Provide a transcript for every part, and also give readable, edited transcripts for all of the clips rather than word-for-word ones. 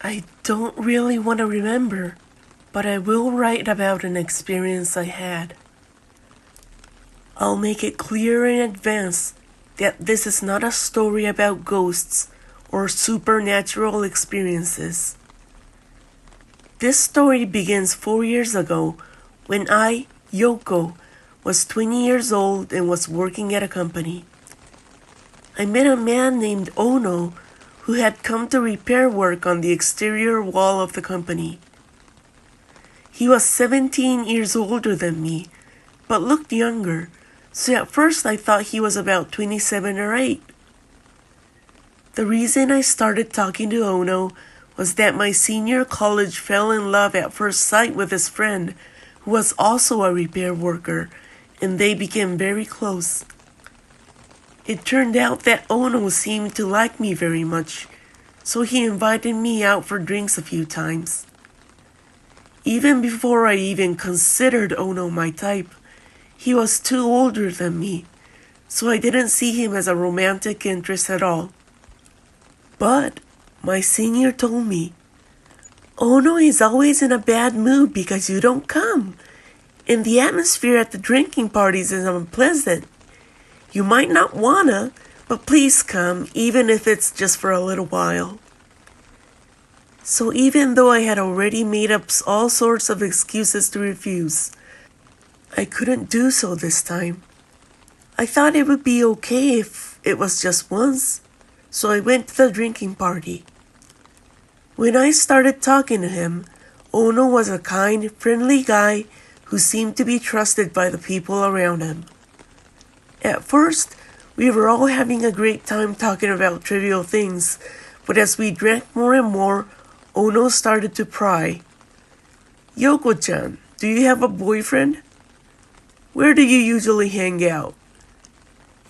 I don't really want to remember, but I will write about an experience I had. I'll make it clear in advance that this is not a story about ghosts or supernatural experiences. This story begins 4 years ago when I, Yoko, was 20 years old and was working at a company. I met a man named Ono who had come to repair work on the exterior wall of the company. He was 17 years older than me, but looked younger, so at first I thought he was about 27 or 8. The reason I started talking to Ono was that my senior college fell in love at first sight with his friend, who was also a repair worker, and they became very close. It turned out that Ono seemed to like me very much, so he invited me out for drinks a few times. Even before I even considered Ono my type, he was 2 older than me, so I didn't see him as a romantic interest at all. But my senior told me, "Ono is always in a bad mood because you don't come, and the atmosphere at the drinking parties is unpleasant. You might not wanna, but please come, even if it's just for a little while." So even though I had already made up all sorts of excuses to refuse, I couldn't do so this time. I thought it would be okay if it was just once, so I went to the drinking party. When I started talking to him, Ono was a kind, friendly guy who seemed to be trusted by the people around him. At first, we were all having a great time talking about trivial things, but as we drank more and more, Ono started to pry. "Yoko-chan, do you have a boyfriend? Where do you usually hang out?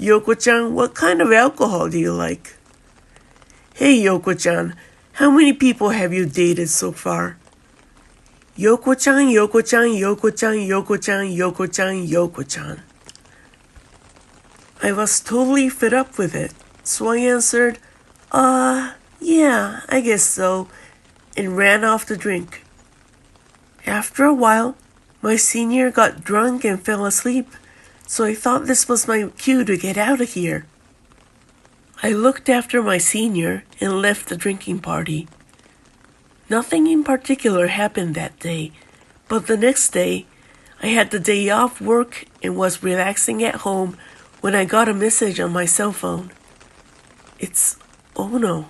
Yoko-chan, what kind of alcohol do you like? Hey Yoko-chan, how many people have you dated so far? Yoko-chan, Yoko-chan, Yoko-chan, Yoko-chan, Yoko-chan, Yoko-chan." I was totally fed up with it, so I answered, yeah, I guess so, and ran off to drink. After a while, my senior got drunk and fell asleep, so I thought this was my cue to get out of here. I looked after my senior and left the drinking party. Nothing in particular happened that day, but the next day, I had the day off work and was relaxing at home when I got a message on my cell phone. It's Ono.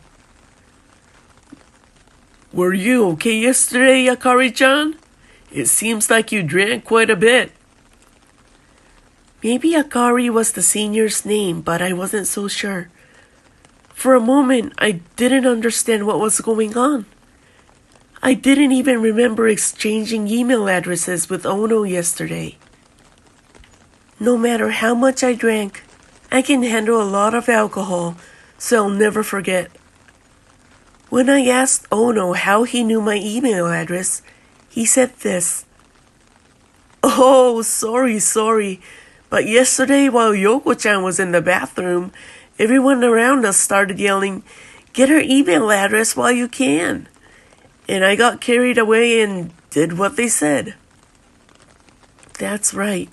"Were you okay yesterday, Akari-chan? It seems like you drank quite a bit." Maybe Akari was the senior's name, but I wasn't so sure. For a moment, I didn't understand what was going on. I didn't even remember exchanging email addresses with Ono yesterday. No matter how much I drank, I can handle a lot of alcohol, so I'll never forget. When I asked Ono how he knew my email address, he said this: "Oh, sorry, but yesterday while Yoko-chan was in the bathroom, everyone around us started yelling, 'Get her email address while you can.' And I got carried away and did what they said." That's right.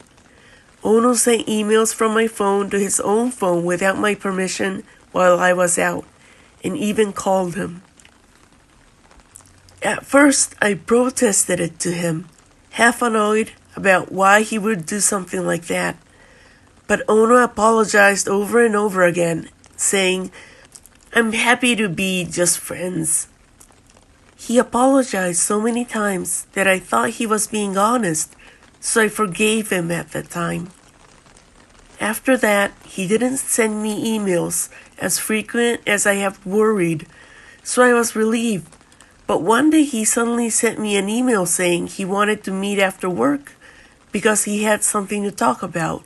Ono sent emails from my phone to his own phone without my permission while I was out, and even called him. At first, I protested it to him, half annoyed about why he would do something like that. But Ono apologized over and over again, saying, "I'm happy to be just friends." He apologized so many times that I thought he was being honest, so I forgave him at the time. After that, he didn't send me emails as frequent as I have worried, so I was relieved. But one day he suddenly sent me an email saying he wanted to meet after work because he had something to talk about.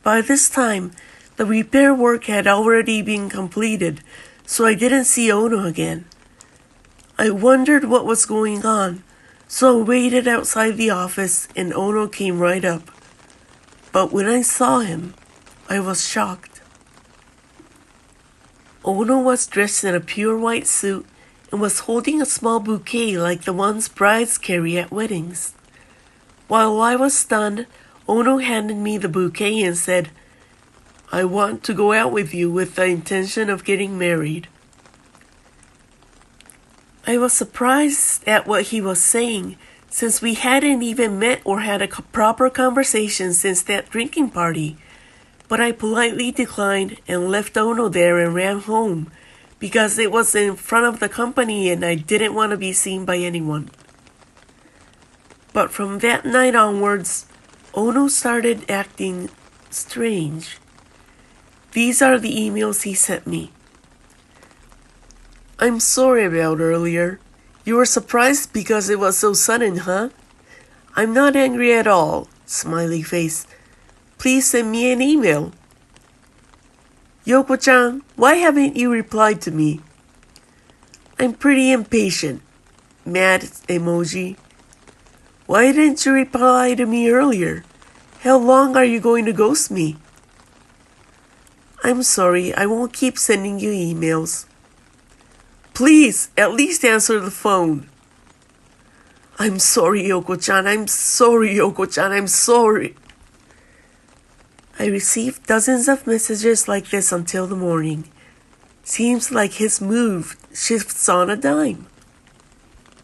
By this time, the repair work had already been completed, so I didn't see Ono again. I wondered what was going on, so I waited outside the office and Ono came right up. But when I saw him, I was shocked. Ono was dressed in a pure white suit and was holding a small bouquet like the ones brides carry at weddings. While I was stunned, Ono handed me the bouquet and said, "I want to go out with you with the intention of getting married." I was surprised at what he was saying, since we hadn't even met or had a proper conversation since that drinking party. But I politely declined and left Ono there and ran home, because it was in front of the company and I didn't want to be seen by anyone. But from that night onwards, Ono started acting strange. These are the emails he sent me. "I'm sorry about earlier. You were surprised because it was so sudden, huh? I'm not angry at all. Smiley face. Please send me an email. Yoko-chan, why haven't you replied to me? I'm pretty impatient. Mad emoji. Why didn't you reply to me earlier? How long are you going to ghost me? I'm sorry, I won't keep sending you emails. Please, at least answer the phone. I'm sorry, Yoko-chan. I'm sorry, Yoko-chan. I'm sorry. I received dozens of messages like this until the morning. Seems like his mood shifts on a dime.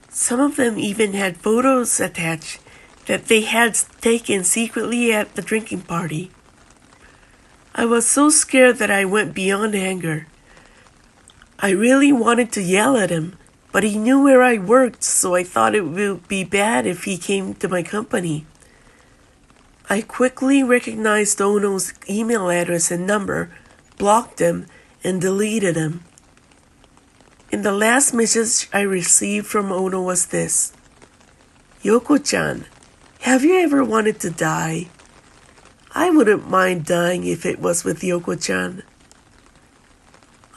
Some of them even had photos attached that they had taken secretly at the drinking party. I was so scared that I went beyond anger. I really wanted to yell at him, but he knew where I worked, so I thought it would be bad if he came to my company. I quickly recognized Ono's email address and number, blocked him, and deleted him. And the last message I received from Ono was this. Yoko-chan, have you ever wanted to die? I wouldn't mind dying if it was with Yoko-chan.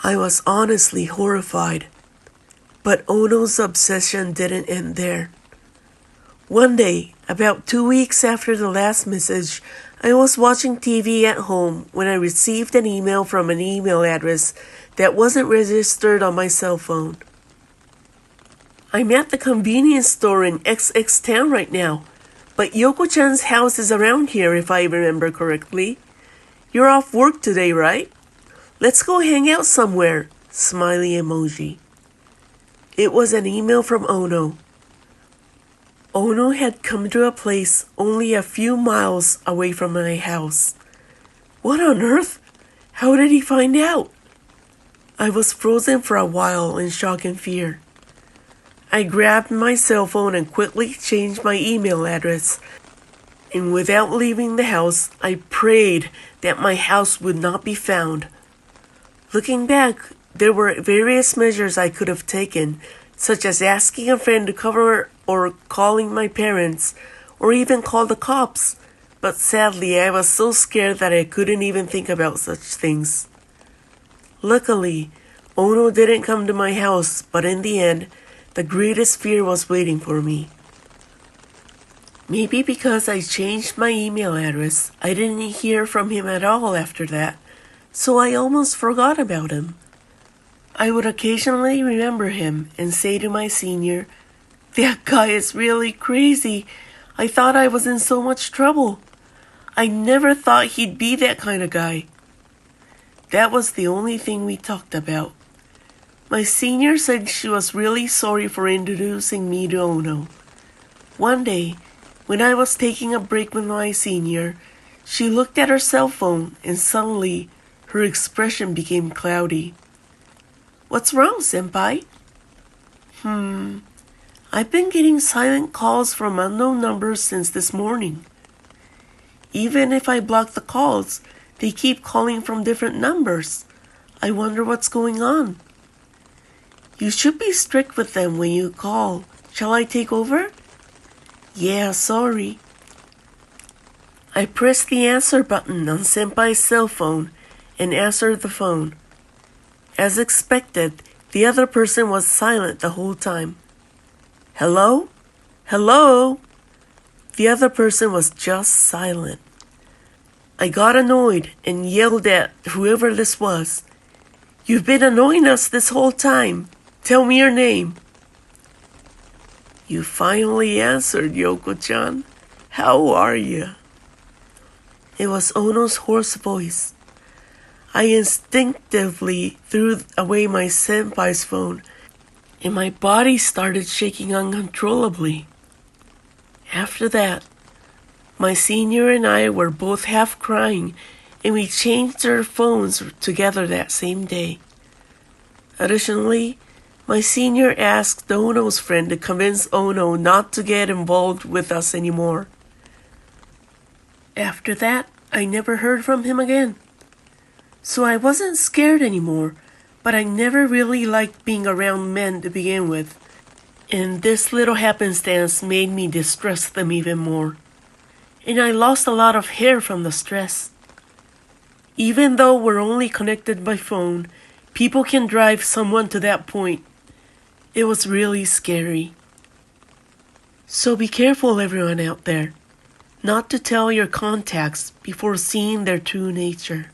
I was honestly horrified, but Ono's obsession didn't end there. One day, about 2 weeks after the last message, I was watching TV at home when I received an email from an email address that wasn't registered on my cell phone. I'm at the convenience store in XX town right now, but Yoko-chan's house is around here if I remember correctly. You're off work today, right? Let's go hang out somewhere. Smiley emoji. It was an email from Ono. Ono had come to a place only a few miles away from my house. What on earth? How did he find out? I was frozen for a while in shock and fear. I grabbed my cell phone and quickly changed my email address. And without leaving the house, I prayed that my house would not be found. Looking back, there were various measures I could have taken, such as asking a friend to cover or calling my parents, or even call the cops. But sadly, I was so scared that I couldn't even think about such things. Luckily, Ono didn't come to my house, but in the end, the greatest fear was waiting for me. Maybe because I changed my email address, I didn't hear from him at all after that, so I almost forgot about him. I would occasionally remember him and say to my senior, "That guy is really crazy. I thought I was in so much trouble. I never thought he'd be that kind of guy." That was the only thing we talked about. My senior said she was really sorry for introducing me to Ono. One day, when I was taking a break with my senior, she looked at her cell phone and suddenly her expression became cloudy. "What's wrong, senpai?" I've been getting silent calls from unknown numbers since this morning. Even if I block the calls, they keep calling from different numbers. I wonder what's going on. You should be strict with them when you call. Shall I take over? Yeah, sorry. I pressed the answer button on Senpai's cell phone and answered the phone. As expected, the other person was silent the whole time. Hello? Hello? The other person was just silent. I got annoyed and yelled at whoever this was. "You've been annoying us this whole time. tell me your name." "You finally answered, Yoko-chan. How are you?" It was Ono's hoarse voice. I instinctively threw away my senpai's phone, and my body started shaking uncontrollably. After that, my senior and I were both half crying, and we changed our phones together that same day. Additionally, my senior asked Ono's friend to convince Ono not to get involved with us anymore. After that, I never heard from him again. So I wasn't scared anymore, but I never really liked being around men to begin with, and this little happenstance made me distrust them even more. And I lost a lot of hair from the stress. Even though we're only connected by phone, people can drive someone to that point. It was really scary. So be careful, everyone out there, not to tell your contacts before seeing their true nature.